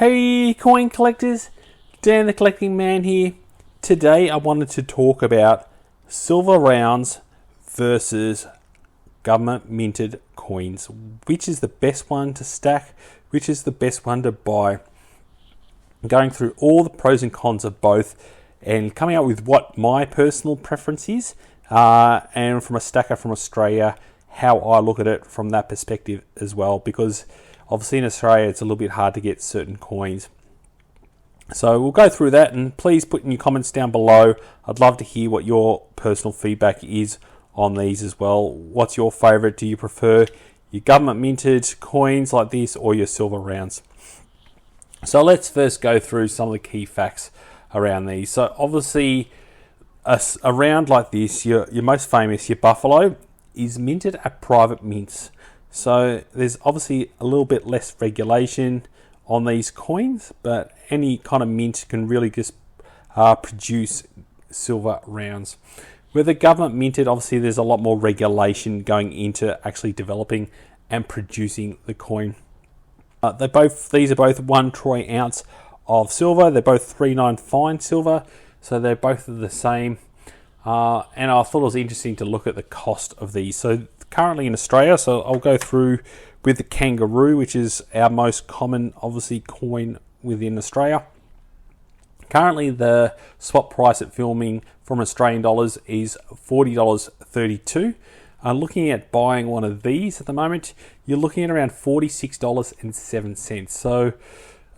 Hey coin collectors, Dan the Collecting Man here. Today I wanted to talk about silver rounds versus government minted coins. Which is the best one to stack? Which is the best one to buy? Going through all the pros and cons of both and coming up with what my personal preference is, and from a stacker from Australia, how I look at it from that perspective as well, because obviously in Australia it's a little bit hard to get certain coins. So we'll go through that, and please put in your comments down below. I'd love to hear what your personal feedback is on these as well. What's your favorite? Do you prefer your government minted coins like this or your silver rounds? So let's first go through some of the key facts around these. So obviously a round like this, your most famous, your Buffalo, is minted at private mints. So there's obviously a little bit less regulation on these coins, but any kind of mint can really just produce silver rounds. With the government minted, obviously there's a lot more regulation going into actually developing and producing the coin. These are both 1 troy ounce of silver. They're both 3.9 fine silver, so they're both the same. And I thought it was interesting to look at the cost of these. So currently in Australia, so I'll go through with the kangaroo, which is our most common, obviously, coin within Australia. Currently, the swap price at filming from Australian dollars is $40.32. Looking at buying one of these at the moment, you're looking at around $46.07. So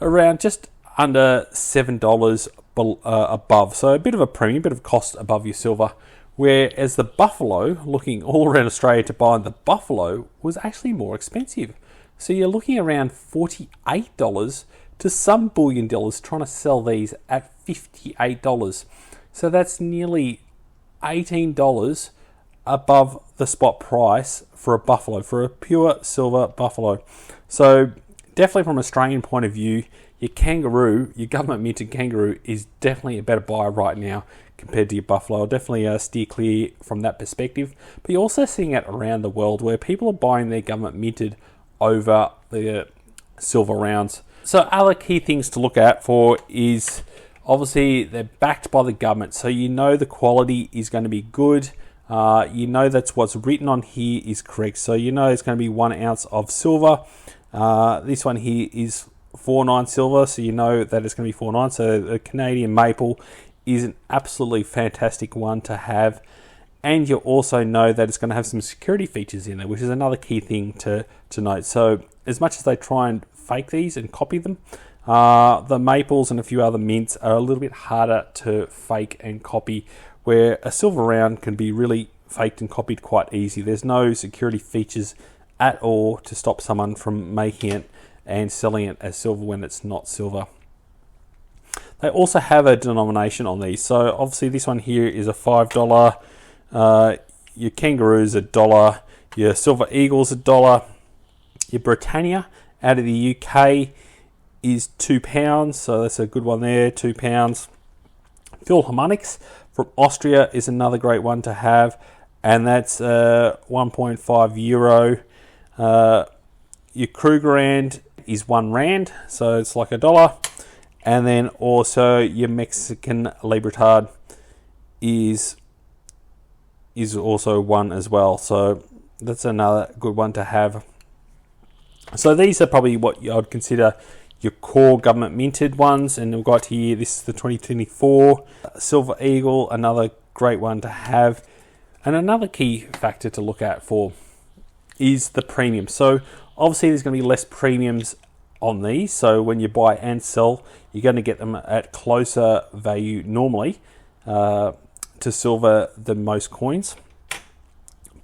around just under $7 above. So a bit of a premium, bit of cost above your silver. Whereas the Buffalo, looking all around Australia to buy the Buffalo, was actually more expensive. So you're looking around $48 to some bullion dealers trying to sell these at $58. So that's nearly $18 above the spot price for a Buffalo, for a pure silver Buffalo. So definitely from an Australian point of view, your kangaroo, your government minted kangaroo, is definitely a better buy right now compared to your Buffalo. I'll definitely steer clear from that perspective. But you're also seeing it around the world where people are buying their government minted over the silver rounds. So other key things to look at for is obviously they're backed by the government, so you know the quality is going to be good. You know that's what's written on here is correct. So you know it's going to be 1 ounce of silver. This one here is 4.9 silver, so you know that it's going to be 4.9. So the Canadian maple is an absolutely fantastic one to have, and you also know that it's going to have some security features in there, which is another key thing to note. So as much as they try and fake these and copy them, the maples and a few other mints are a little bit harder to fake and copy, where a silver round can be really faked and copied quite easy. There's no security features at all to stop someone from making it and selling it as silver when it's not silver. They also have a denomination on these. So obviously this one here is a $5. Your kangaroo's $1. Your silver eagle's $1. Your Britannia out of the UK is £2. So that's a good one there, £2. Philharmonics from Austria is another great one to have, and that's 1.5 euro. Your Krugerrand is £1, so it's like $1. And then also your Mexican Libertad is also one as well. So that's another good one to have. So these are probably what I'd consider your core government minted ones. And we've got here, this is the 2024 Silver Eagle, another great one to have. And another key factor to look at for is the premium. So obviously there's going to be less premiums on these, so when you buy and sell, you're going to get them at closer value normally to silver than most coins.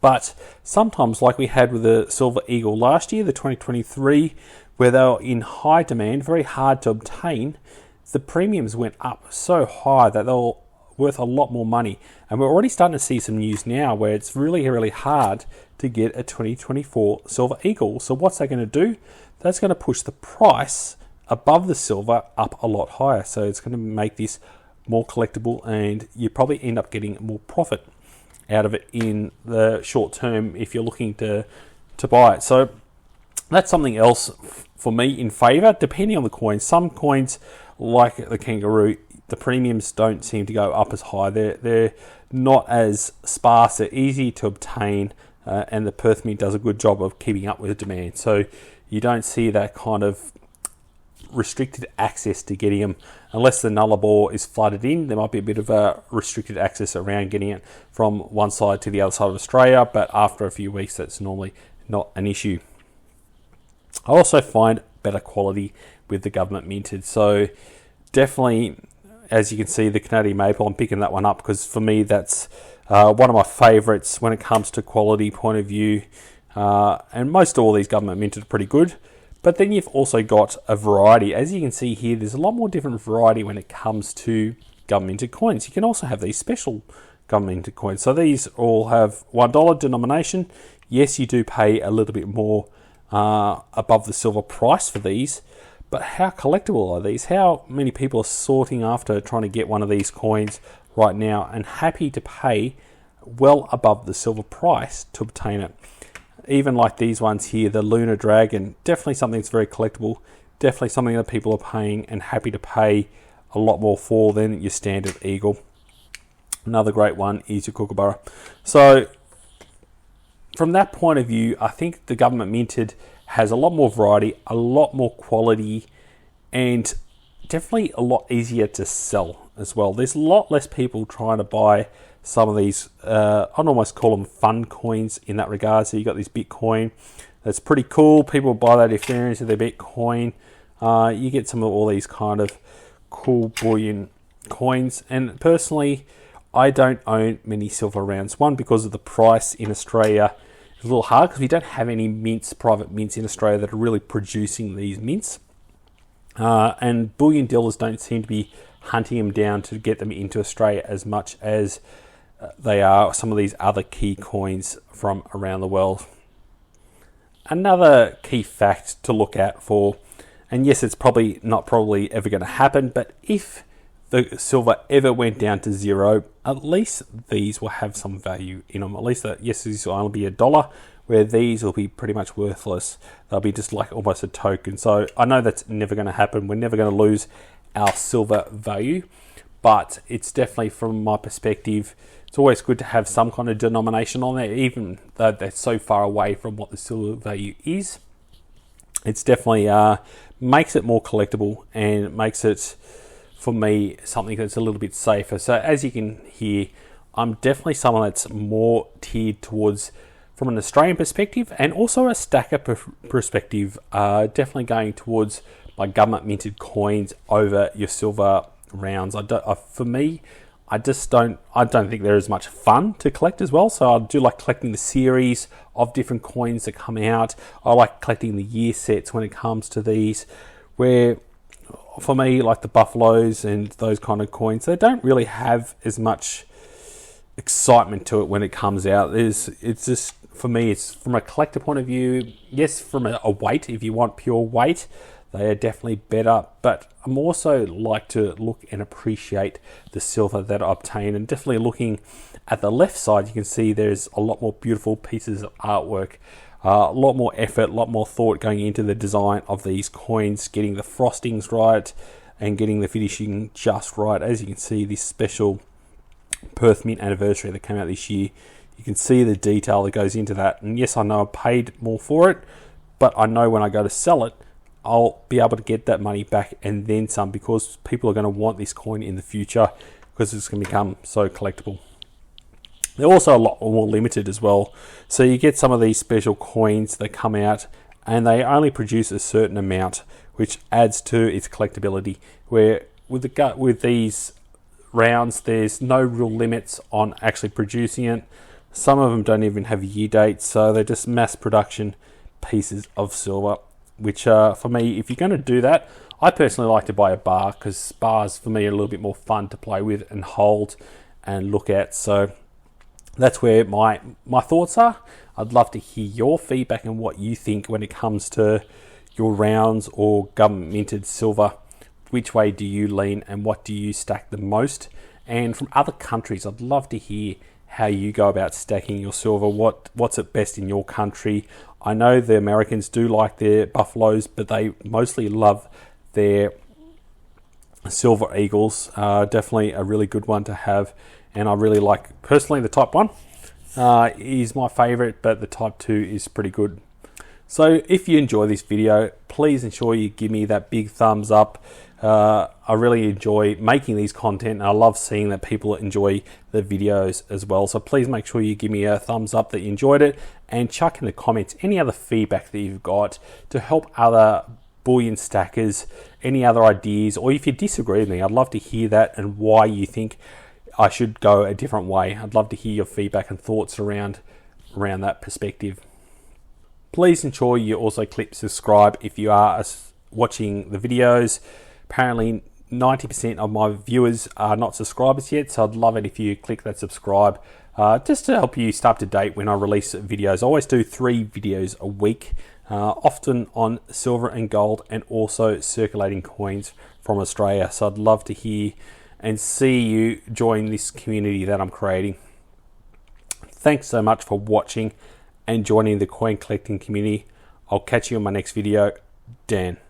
But sometimes, like we had with the Silver Eagle last year, the 2023, where they were in high demand, very hard to obtain, the premiums went up so high that they were worth a lot more money. And we're already starting to see some news now where it's really, really hard to get a 2024 Silver Eagle. So what's that going to do? That's going to push the price above the silver up a lot higher. So it's going to make this more collectible, and you probably end up getting more profit out of it in the short term if you're looking to buy it. So that's something else for me, in favour, depending on the coin. Some coins, like the kangaroo, the premiums don't seem to go up as high. They're not as sparse. They're easy to obtain, and the Perth Mint does a good job of keeping up with demand. So you don't see that kind of restricted access to getting them unless the nullarbor is flooded in. There might be a bit of a restricted access around getting it from one side to the other side of Australia, but after a few weeks that's normally not an issue. I also find better quality with the government minted, so definitely, as you can see, the Canadian maple, I'm picking that one up because for me that's one of my favourites when it comes to quality point of view, and most of all these government minted are pretty good. But then you've also got a variety. As you can see here, there's a lot more different variety when it comes to government-minted coins. You can also have these special government-minted coins. So these all have $1 denomination. Yes, you do pay a little bit more above the silver price for these. But how collectible are these? How many people are sorting after trying to get one of these coins right now and happy to pay well above the silver price to obtain it? Even like these ones here, the Lunar Dragon, definitely something that's very collectible, definitely something that people are paying and happy to pay a lot more for than your standard eagle. Another great one is your Kookaburra. So from that point of view, I think the government minted has a lot more variety, a lot more quality, and definitely a lot easier to sell as well. There's a lot less people trying to buy some of these, I'd almost call them fun coins in that regard. So you got this Bitcoin, that's pretty cool. People buy that if they're into their Bitcoin. You get some of all these kind of cool bullion coins. And personally, I don't own many silver rounds. One, because of the price in Australia is a little hard because we don't have any mints, private mints in Australia that are really producing these mints. And bullion dealers don't seem to be hunting them down to get them into Australia as much as they are some of these other key coins from around the world. Another key fact to look at for, and yes, it's probably ever going to happen, but if the silver ever went down to zero, at least these will have some value in them. At least yes, these will only be $1, where these will be pretty much worthless. They'll be just like almost a token. So I know that's never going to happen. We're never going to lose our silver value, but it's definitely, from my perspective, it's always good to have some kind of denomination on there, even though that's so far away from what the silver value is. It's definitely makes it more collectible and makes it, for me, something that's a little bit safer. So as you can hear, I'm definitely someone that's more tiered towards, from an Australian perspective and also a stacker perspective, definitely going towards my government minted coins over your silver rounds. For me, I don't think there is much fun to collect as well. So I do like collecting the series of different coins that come out. I like collecting the year sets when it comes to these, where for me, like the buffaloes and those kind of coins, they don't really have as much excitement to it when it comes out. It's just, for me, it's from a collector point of view, yes, from a weight, if you want pure weight, they are definitely better, but I'm also like to look and appreciate the silver that I obtain. And definitely looking at the left side, you can see there's a lot more beautiful pieces of artwork, a lot more effort, a lot more thought going into the design of these coins, getting the frostings right and getting the finishing just right. As you can see, this special Perth Mint anniversary that came out this year, you can see the detail that goes into that. And yes, I know I paid more for it, but I know when I go to sell it, I'll be able to get that money back and then some, because people are going to want this coin in the future because it's going to become so collectible. They're also a lot more limited as well. So you get some of these special coins that come out and they only produce a certain amount, which adds to its collectability. Where with these rounds, there's no real limits on actually producing it. Some of them don't even have year dates, so they're just mass production pieces of silver. Which for me, if you're going to do that, I personally like to buy a bar, because bars for me are a little bit more fun to play with and hold and look at. So that's where my thoughts are. I'd love to hear your feedback and what you think when it comes to your rounds or government minted silver. Which way do you lean and what do you stack the most? And from other countries, I'd love to hear how you go about stacking your silver, what's at best in your country. I know the Americans do like their buffaloes, but they mostly love their silver eagles. Definitely a really good one to have, and I really like, personally, the type 1 is my favorite, but the type 2 is pretty good. So if you enjoy this video, please ensure you give me that big thumbs up. I really enjoy making these content, and I love seeing that people enjoy the videos as well. So please make sure you give me a thumbs up that you enjoyed it, and chuck in the comments any other feedback that you've got to help other bullion stackers, any other ideas, or if you disagree with me, I'd love to hear that and why you think I should go a different way. I'd love to hear your feedback and thoughts around that perspective. Please ensure you also click subscribe if you are watching the videos. Apparently 90% of my viewers are not subscribers yet, so I'd love it if you click that subscribe, just to help you stay up to date when I release videos. I always do 3 videos a week, often on silver and gold, and also circulating coins from Australia. So I'd love to hear and see you join this community that I'm creating. Thanks so much for watching and joining the coin collecting community. I'll catch you in my next video. Dan.